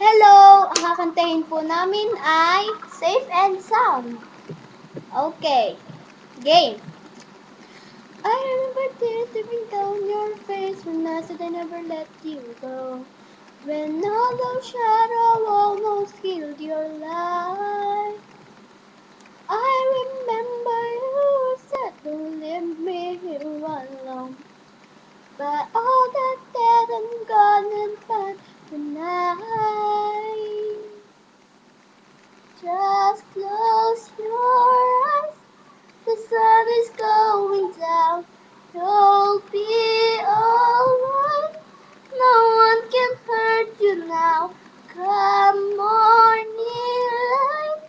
Hello! Ang kakantahin po namin ay Safe and Sound. Okay. Game. I remember tears dripping down your face when I said I never let you go. When all those shadows almost killed your life. I remember you said don't leave me here alone. But all that dead and gone and bad tonight. Just close your eyes, the sun is going down. You'll be alright, no one can hurt you now. Come morning light,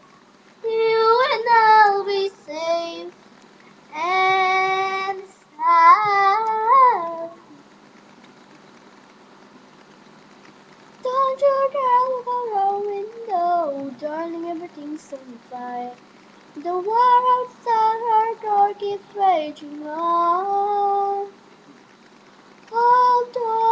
you and I'll be safe and sound. Don't you dare look out our window, darling, everything's so fine. The war outside our door keeps raging on. Hold on.